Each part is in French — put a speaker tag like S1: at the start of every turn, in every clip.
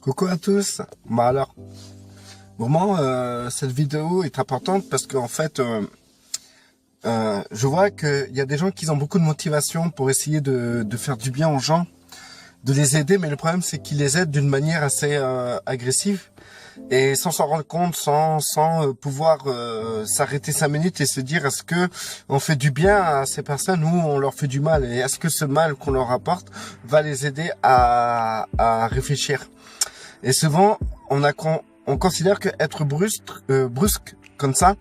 S1: Coucou à tous. Bah alors, vraiment, cette vidéo est importante parce qu'en fait, je vois qu'il y a des gens qui ont beaucoup de motivation pour essayer de faire du bien aux gens, de les aider, mais le problème c'est qu'ils les aident d'une manière assez agressive et sans s'en rendre compte, sans pouvoir s'arrêter 5 minutes et se dire est-ce que on fait du bien à ces personnes ou on leur fait du mal, et est-ce que ce mal qu'on leur apporte va les aider à réfléchir. Et souvent, on considère que être brusque comme ça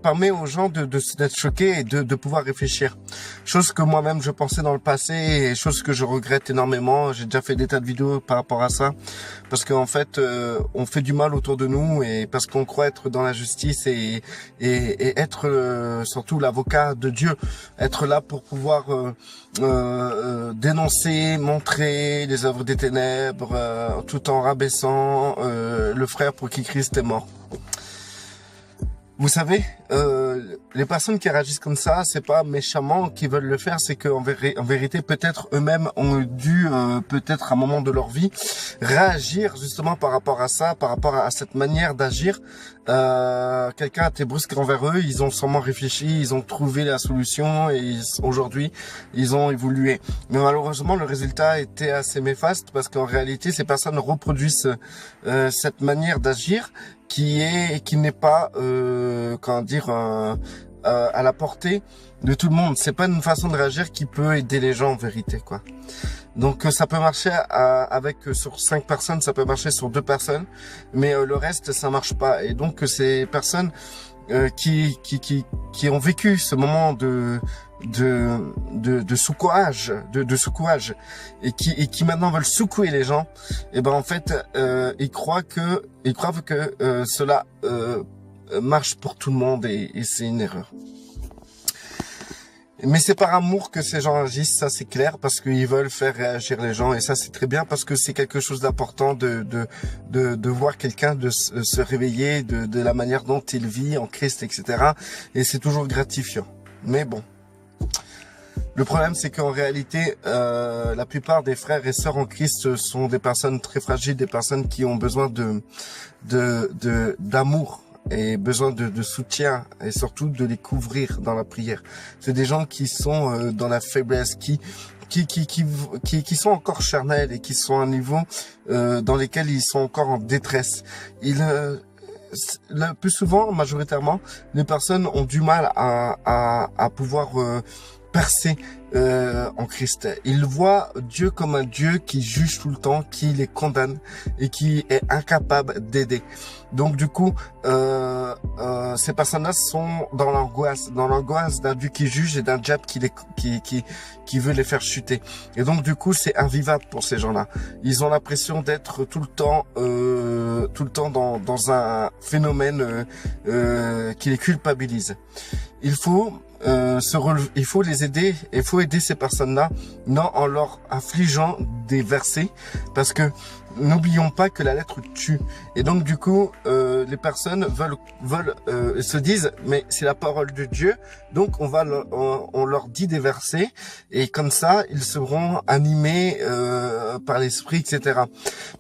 S1: permet aux gens d'être choqués et de pouvoir réfléchir. Chose que moi-même je pensais dans le passé et chose que je regrette énormément. J'ai déjà fait des tas de vidéos par rapport à ça. Parce qu'en fait, on fait du mal autour de nous et parce qu'on croit être dans la justice et être surtout l'avocat de Dieu. Être là pour pouvoir dénoncer, montrer les œuvres des ténèbres, tout en rabaissant le frère pour qui Christ est mort. Vous savez, les personnes qui réagissent comme ça, c'est pas méchamment qu'ils veulent le faire, c'est qu'en vérité, peut-être eux-mêmes ont dû, peut-être à un moment de leur vie, réagir justement par rapport à ça, par rapport à cette manière d'agir. Quelqu'un a été brusque envers eux, ils ont sûrement réfléchi, ils ont trouvé la solution et aujourd'hui, ils ont évolué. Mais malheureusement, le résultat était assez néfaste parce qu'en réalité, ces personnes reproduisent cette manière d'agir qui n'est pas comment dire à la portée de tout le monde. C'est pas une façon de réagir qui peut aider les gens en vérité, quoi. Donc ça peut marcher sur 5 personnes, ça peut marcher sur 2 personnes, mais le reste ça marche pas. Et donc ces personnes qui ont vécu ce moment de secouage, de secouage et qui maintenant veulent secouer les gens, et ben en fait ils croient que cela marche pour tout le monde et c'est une erreur. Mais c'est par amour que ces gens agissent, ça c'est clair, parce qu'ils veulent faire réagir les gens et ça c'est très bien parce que c'est quelque chose d'important de voir quelqu'un se réveiller de la manière dont il vit en Christ, etc. Et c'est toujours gratifiant. Mais bon. Le problème, c'est qu'en réalité, la plupart des frères et sœurs en Christ sont des personnes très fragiles, des personnes qui ont besoin d'amour et besoin de soutien et surtout de les couvrir dans la prière. C'est des gens qui sont dans la faiblesse, qui sont encore charnels et qui sont à un niveau dans lesquels ils sont encore en détresse. Le plus souvent, majoritairement, les personnes ont du mal à pouvoir percer en Christ. Ils voient Dieu comme un Dieu qui juge tout le temps, qui les condamne et qui est incapable d'aider. Donc du coup, ces personnes-là sont dans l'angoisse d'un Dieu qui juge et d'un diable qui veut les faire chuter. Et donc du coup, c'est invivable pour ces gens-là. Ils ont l'impression d'être tout le temps dans un phénomène qui les culpabilise. Il faut les aider, il faut aider ces personnes-là, non en leur infligeant des versets, parce que n'oublions pas que la lettre tue. Et donc du coup, les personnes se disent, mais c'est la parole de Dieu, donc on leur dit des versets, et comme ça, ils seront animés par l'esprit, etc.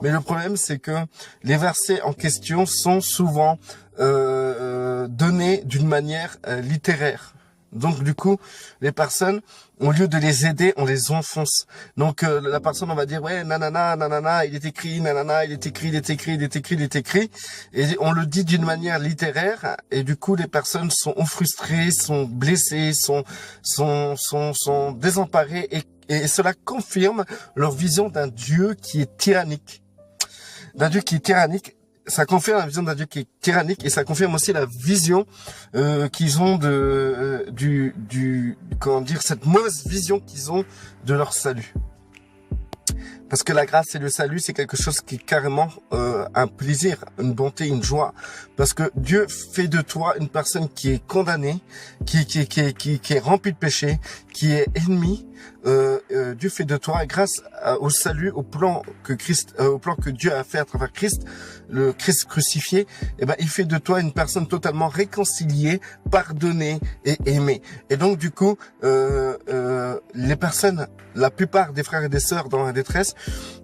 S1: Mais le problème, c'est que les versets en question sont souvent donnés d'une manière littéraire. Donc du coup, les personnes, au lieu de les aider, on les enfonce. Donc la personne, on va dire ouais, nanana, il est écrit, nanana, il est écrit, et on le dit d'une manière littéraire. Et du coup, les personnes sont frustrées, sont blessées, sont désemparées, et cela confirme leur vision d'un Dieu qui est tyrannique. Ça confirme la vision d'un Dieu qui est tyrannique et ça confirme aussi la vision qu'ils ont cette mauvaise vision qu'ils ont de leur salut. Parce que la grâce et le salut, c'est quelque chose qui est carrément un plaisir, une bonté, une joie. Parce que Dieu fait de toi une personne qui est condamnée, qui est remplie de péché, qui est ennemie. Dieu fait de toi, grâce au salut, au plan que Dieu a fait à travers Christ, le Christ crucifié, il fait de toi une personne totalement réconciliée, pardonnée et aimée. Et donc du coup, les personnes, la plupart des frères et des sœurs dans la détresse,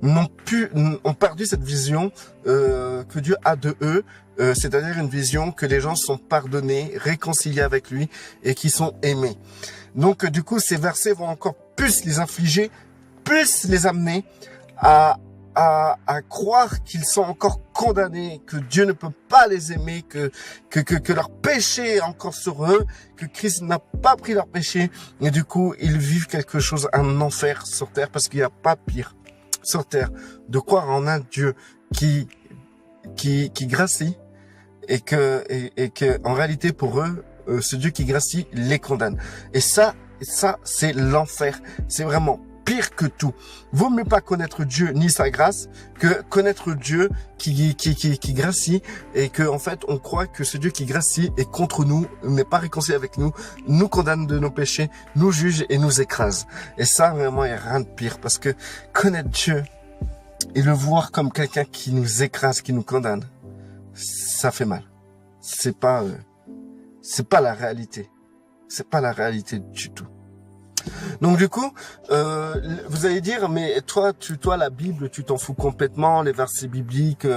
S1: ont perdu cette vision que Dieu a de eux, c'est-à-dire une vision que les gens sont pardonnés, réconciliés avec lui et qui sont aimés. Donc du coup, ces versets vont encore plus les infliger, plus les amener à croire qu'ils sont encore condamnés, que Dieu ne peut pas les aimer, que leur péché est encore sur eux, que Christ n'a pas pris leur péché, et du coup, ils vivent quelque chose, un enfer sur terre, parce qu'il n'y a pas pire sur terre de croire en un Dieu qui gracie, et que en réalité pour eux, ce Dieu qui gracie les condamne. Et ça, c'est l'enfer. C'est vraiment pire que tout. Vaut mieux pas connaître Dieu ni sa grâce que connaître Dieu qui gracie, et que en fait on croit que ce Dieu qui gracie est contre nous, n'est pas réconcilié avec nous, nous condamne de nos péchés, nous juge et nous écrase. Et ça vraiment il n'y a rien de pire, parce que connaître Dieu et le voir comme quelqu'un qui nous écrase, qui nous condamne, ça fait mal. C'est pas la réalité. C'est pas la réalité du tout. Donc du coup, vous allez dire, mais toi, la Bible, tu t'en fous complètement, les versets bibliques,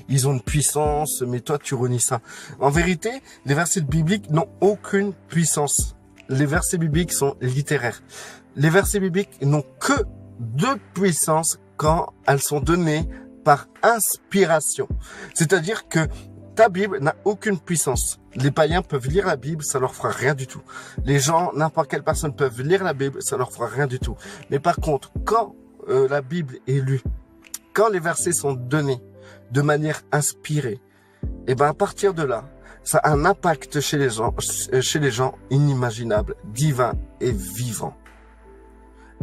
S1: ils ont une puissance, mais toi, tu renies ça. En vérité, les versets bibliques n'ont aucune puissance. Les versets bibliques sont littéraires. Les versets bibliques n'ont que de puissance quand elles sont données par inspiration. C'est-à-dire que ta Bible n'a aucune puissance. Les païens peuvent lire la Bible, ça leur fera rien du tout. Les gens, n'importe quelle personne peuvent lire la Bible, ça leur fera rien du tout. Mais par contre, quand la Bible est lue, quand les versets sont donnés de manière inspirée, et ben à partir de là, ça a un impact chez les gens inimaginable, divin et vivant.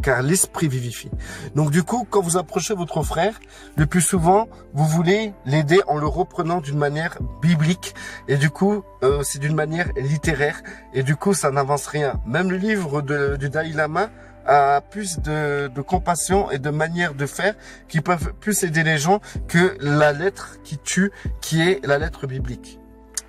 S1: Car l'esprit vivifie. Donc du coup, quand vous approchez votre frère, le plus souvent, vous voulez l'aider en le reprenant d'une manière biblique, et du coup, c'est d'une manière littéraire, et du coup, ça n'avance rien. Même le livre du Dalai Lama a plus de compassion et de manière de faire qui peuvent plus aider les gens que la lettre qui tue, qui est la lettre biblique.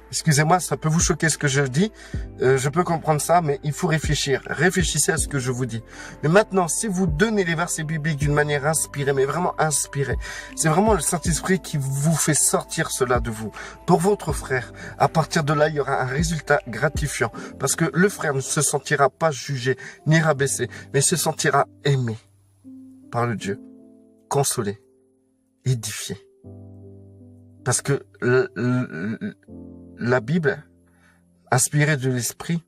S1: Excusez-moi, ça peut vous choquer ce que je dis, je peux comprendre ça, mais il faut réfléchir. Réfléchissez à ce que je vous dis. Mais maintenant, si vous donnez les versets bibliques d'une manière inspirée, mais vraiment inspirée, c'est vraiment le Saint-Esprit qui vous fait sortir cela de vous. Pour votre frère, à partir de là, il y aura un résultat gratifiant. Parce que le frère ne se sentira pas jugé, ni rabaissé, mais se sentira aimé par le Dieu, consolé, édifié. Parce que la Bible, inspirée de l'Esprit,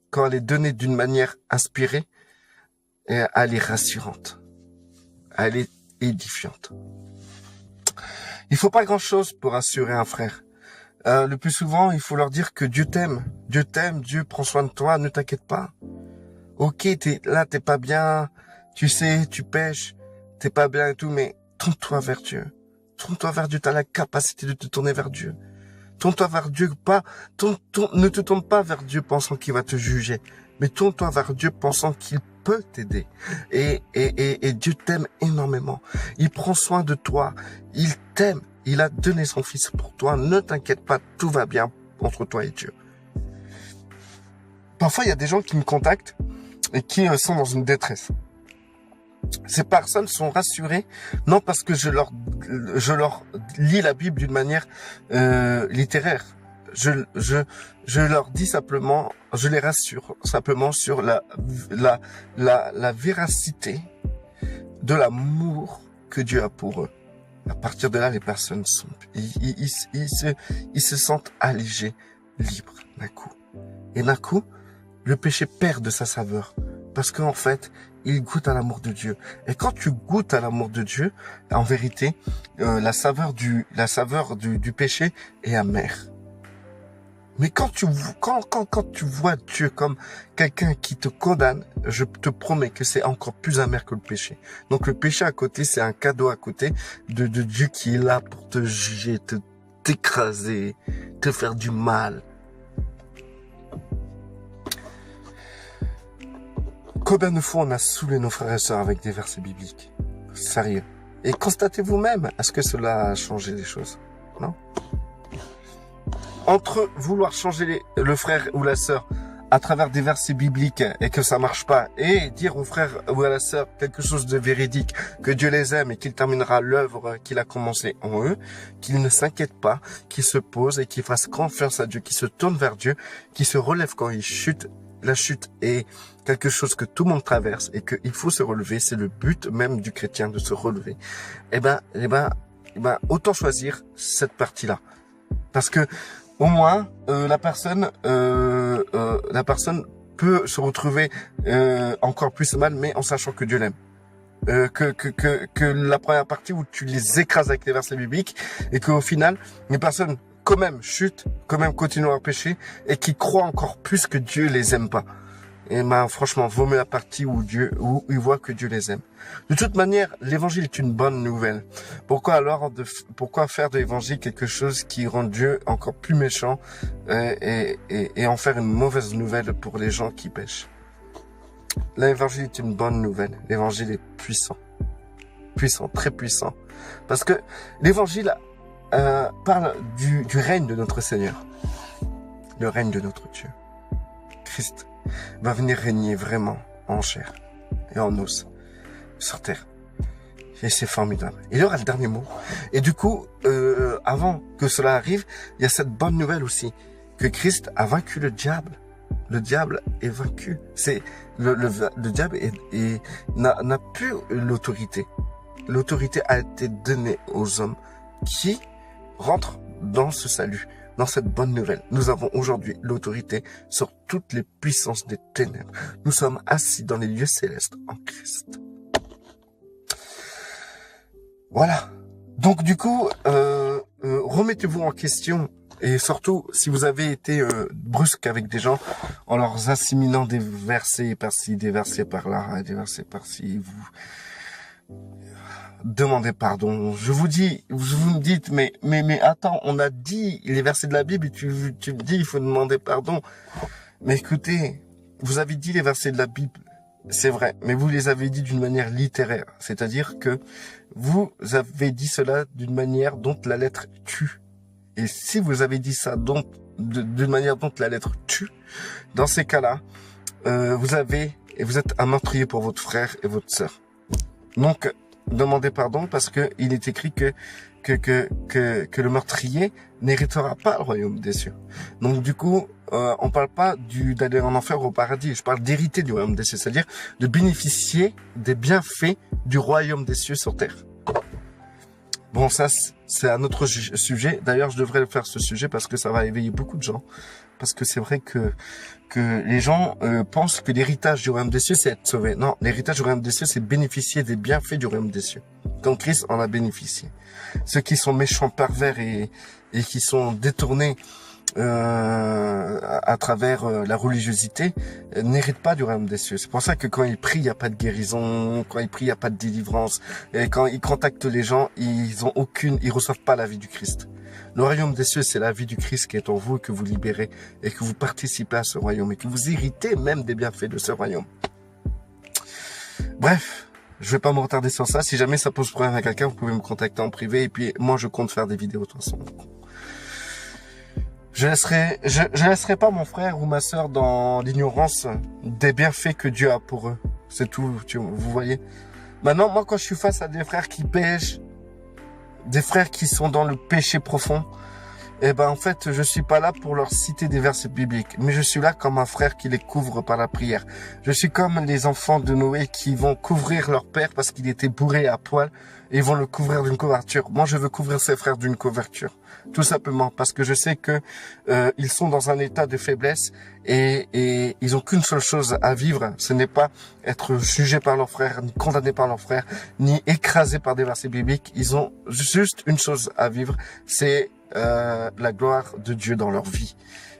S1: quand elle est donnée d'une manière inspirée, elle est rassurante. Elle est édifiante. Il faut pas grand-chose pour rassurer un frère. Le plus souvent, il faut leur dire que Dieu t'aime. Dieu t'aime, Dieu prend soin de toi, ne t'inquiète pas. Ok, t'es pas bien, tu sais, tu pêches, t'es pas bien et tout, mais tourne-toi vers Dieu. Tourne-toi vers Dieu, tu as la capacité de te tourner vers Dieu. Tourne-toi vers Dieu, ne te tourne pas vers Dieu pensant qu'il va te juger, mais tourne-toi vers Dieu pensant qu'il peut t'aider. Et Dieu t'aime énormément. Il prend soin de toi. Il t'aime. Il a donné son fils pour toi. Ne t'inquiète pas, tout va bien entre toi et Dieu. Parfois, il y a des gens qui me contactent et qui sont dans une détresse. Ces personnes sont rassurées, non parce que je leur lis la Bible d'une manière littéraire. Je leur dis simplement, je les rassure simplement sur la véracité de l'amour que Dieu a pour eux. À partir de là, les personnes ils se sentent allégés, libres d'un coup. Et d'un coup, le péché perd de sa saveur. Parce qu'en fait, il goûte à l'amour de Dieu. Et quand tu goûtes à l'amour de Dieu, en vérité, la saveur du péché est amère. Mais quand tu vois Dieu comme quelqu'un qui te condamne, je te promets que c'est encore plus amer que le péché. Donc le péché à côté, c'est un cadeau à côté de Dieu qui est là pour te juger, t'écraser, te faire du mal. Combien de fois on a saoulé nos frères et sœurs avec des versets bibliques? Sérieux. Et constatez vous-même, est-ce que cela a changé les choses? Non? Entre vouloir changer le frère ou la sœur à travers des versets bibliques et que ça marche pas, et dire au frère ou à la sœur quelque chose de véridique, que Dieu les aime et qu'il terminera l'œuvre qu'il a commencée en eux, qu'ils ne s'inquiètent pas, qu'ils se posent et qu'ils fassent confiance à Dieu, qu'ils se tournent vers Dieu, qu'ils se relèvent quand ils chutent. La chute est quelque chose que tout le monde traverse et qu'il faut se relever. C'est le but même du chrétien de se relever. Autant choisir cette partie-là, parce que au moins la personne peut se retrouver encore plus mal, mais en sachant que Dieu l'aime. Que la première partie où tu les écrases avec les versets bibliques et qu'au final les personnes quand même chutent, quand même continuent à pécher et qui croient encore plus que Dieu les aime pas. Et franchement, vaut mieux la partie où ils voient que Dieu les aime. De toute manière, l'évangile est une bonne nouvelle. Pourquoi faire de l'évangile quelque chose qui rend Dieu encore plus méchant et en faire une mauvaise nouvelle pour les gens qui pêchent? L'évangile est une bonne nouvelle. L'évangile est puissant. Puissant, très puissant. Parce que l'évangile parle du règne de notre Seigneur. Le règne de notre Dieu. Christ va venir régner vraiment en chair et en os sur terre. Et c'est formidable. Il aura le dernier mot. Et du coup, avant que cela arrive, il y a cette bonne nouvelle aussi, que Christ a vaincu le diable. Le diable est vaincu. C'est le diable n'a plus l'autorité. L'autorité a été donnée aux hommes qui rentrent dans ce salut. Dans cette bonne nouvelle, nous avons aujourd'hui l'autorité sur toutes les puissances des ténèbres. Nous sommes assis dans les lieux célestes en Christ. Voilà. Donc du coup, remettez-vous en question et surtout si vous avez été brusque avec des gens en leur assimilant des versets par-ci, des versets par-là, des versets par-ci, vous demandez pardon. Je vous dis, vous me dites, mais attends, on a dit les versets de la Bible et tu me dis, il faut demander pardon. Mais écoutez, vous avez dit les versets de la Bible, c'est vrai, mais vous les avez dit d'une manière littéraire. C'est-à-dire que vous avez dit cela d'une manière dont la lettre tue. Et si vous avez dit ça d'une manière dont la lettre tue, dans ces cas-là, vous êtes un meurtrier pour votre frère et votre sœur. Donc, demandez pardon parce que il est écrit que le meurtrier n'héritera pas le royaume des cieux. Donc du coup, on parle pas d'aller en enfer ou au paradis. Je parle d'hériter du royaume des cieux, c'est-à-dire de bénéficier des bienfaits du royaume des cieux sur terre. Bon, ça c'est un autre sujet. D'ailleurs, je devrais faire ce sujet parce que ça va éveiller beaucoup de gens. Parce que c'est vrai que les gens pensent que l'héritage du royaume des cieux, c'est être sauvé. Non, l'héritage du royaume des cieux, c'est bénéficier des bienfaits du royaume des cieux. Comme Christ en a bénéficié. Ceux qui sont méchants, pervers et qui sont détournés à travers la religiosité n'héritent pas du royaume des cieux. C'est pour ça que quand ils prient, il n'y a pas de guérison, quand ils prient, il n'y a pas de délivrance. Et quand ils contactent les gens, ils reçoivent pas la vie du Christ. Le royaume des cieux, c'est la vie du Christ qui est en vous et que vous libérez et que vous participez à ce royaume et que vous héritez même des bienfaits de ce royaume. Bref, je vais pas me retarder sur ça. Si jamais ça pose problème à quelqu'un, vous pouvez me contacter en privé et puis moi je compte faire des vidéos de toute façon. Je laisserai pas mon frère ou ma sœur dans l'ignorance des bienfaits que Dieu a pour eux. C'est tout, vous voyez. Maintenant, moi quand je suis face à des frères qui pêchent, des frères qui sont dans le péché profond, eh ben en fait, je suis pas là pour leur citer des versets bibliques, mais je suis là comme un frère qui les couvre par la prière. Je suis comme les enfants de Noé qui vont couvrir leur père parce qu'il était bourré à poil et ils vont le couvrir d'une couverture. Moi, je veux couvrir ses frères d'une couverture, tout simplement parce que je sais que ils sont dans un état de faiblesse et ils ont qu'une seule chose à vivre, ce n'est pas être jugés par leurs frères, ni condamnés par leurs frères, ni écrasés par des versets bibliques. Ils ont juste une chose à vivre, c'est la gloire de Dieu dans leur vie,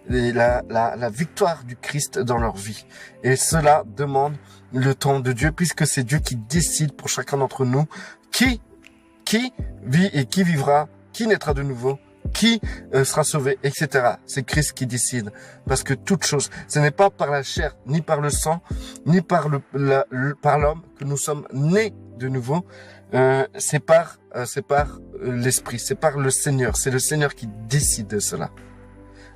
S1: et la victoire du Christ dans leur vie. Et cela demande le temps de Dieu, puisque c'est Dieu qui décide pour chacun d'entre nous qui vit et qui vivra, qui naîtra de nouveau, qui sera sauvé, etc. C'est Christ qui décide, parce que toute chose, ce n'est pas par la chair, ni par le sang, ni par l'homme que nous sommes nés de nouveau. C'est par l'esprit, c'est par le Seigneur. C'est le Seigneur qui décide de cela.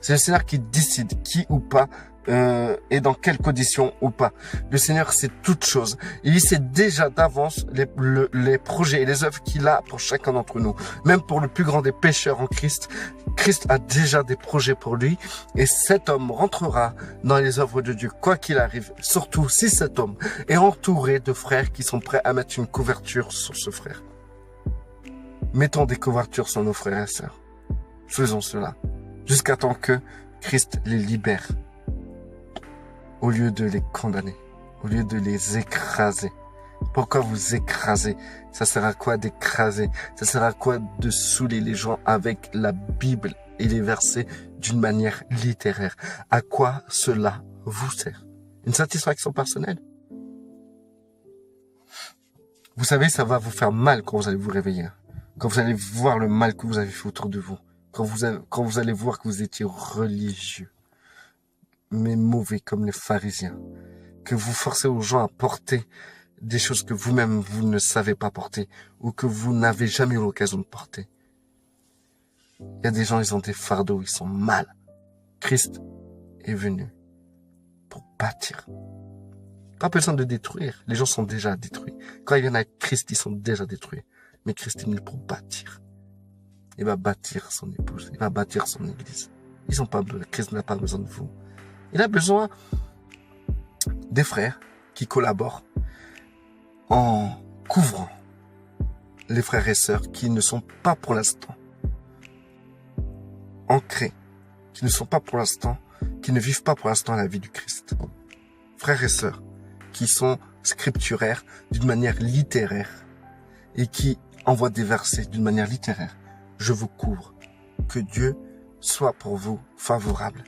S1: C'est le Seigneur qui décide qui ou pas et dans quelles conditions ou pas. Le Seigneur sait toutes choses. Il sait déjà d'avance les projets et les œuvres qu'il a pour chacun d'entre nous. Même pour le plus grand des pécheurs en Christ, Christ a déjà des projets pour lui et cet homme rentrera dans les œuvres de Dieu, quoi qu'il arrive. Surtout si cet homme est entouré de frères qui sont prêts à mettre une couverture sur ce frère. Mettons des couvertures sur nos frères et sœurs. Faisons cela jusqu'à temps que Christ les libère. Au lieu de les condamner, au lieu de les écraser. Pourquoi vous écraser? Ça sert à quoi d'écraser? Ça sert à quoi de saouler les gens avec la Bible et les versets d'une manière littéraire? À quoi cela vous sert? Une satisfaction personnelle? Vous savez, ça va vous faire mal quand vous allez vous réveiller. Quand vous allez voir le mal que vous avez fait autour de vous. Quand vous allez voir que vous étiez religieux, mais mauvais comme les pharisiens, que vous forcez aux gens à porter des choses que vous-même vous ne savez pas porter ou que vous n'avez jamais eu l'occasion de porter. Il y a des gens, ils ont des fardeaux, ils sont mal. Christ est venu pour bâtir. Pas besoin de détruire, les gens sont déjà détruits. Quand ils viennent avec Christ, ils sont déjà détruits. Mais Christ est venu pour bâtir. Il va bâtir son épouse, il va bâtir son église. Ils ont pas besoin, Christ n'a pas besoin de vous. Il a besoin des frères qui collaborent en couvrant les frères et sœurs qui ne sont pas pour l'instant ancrés, qui ne sont pas pour l'instant, qui ne vivent pas pour l'instant la vie du Christ. Frères et sœurs qui sont scripturaires d'une manière littéraire et qui envoient des versets d'une manière littéraire. Je vous couvre. Que Dieu soit pour vous favorable.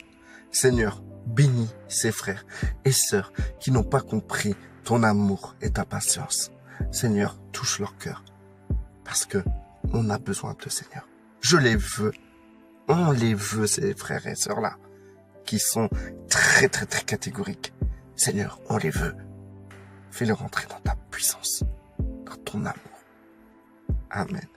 S1: Seigneur, bénis ces frères et sœurs qui n'ont pas compris ton amour et ta patience. Seigneur, touche leur cœur. Parce que on a besoin de Seigneur. Je les veux. On les veut, ces frères et sœurs-là, qui sont très catégoriques. Seigneur, on les veut. Fais-les rentrer dans ta puissance, dans ton amour. Amen.